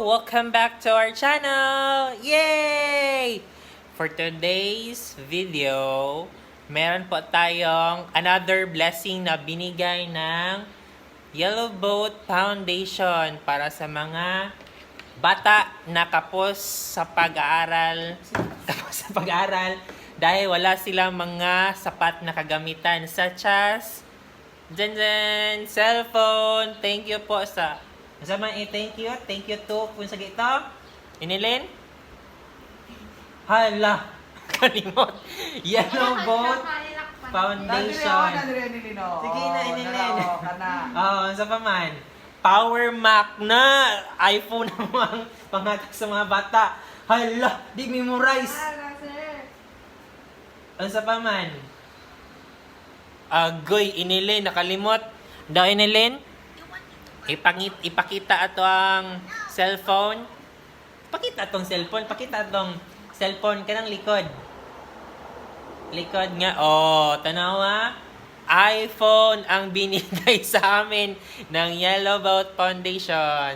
Welcome back to our channel! Yay! For today's video, meron po tayong another blessing na binigay ng Yellow Boat Foundation para sa mga bata na kapos sa pag-aaral dahil wala silang mga sapat na kagamitan such as cellphone. Thank you po sa thank you to kung sa gito. Inilin? Hala, kalimot. Yellow Boat Foundation. Sige na, inilin. Sa paman. Power Mac na iPhone namang pangatak sa mga bata. Hala, di memorize. Sa paman. Agoy, inilin, nakalimot. Daw inilin? Ipakita ato ang cellphone. Pakita atong cellphone kanang likod. Likod nga. Oh, tanawa. iPhone ang binigay sa amin ng Yellow Boat Foundation.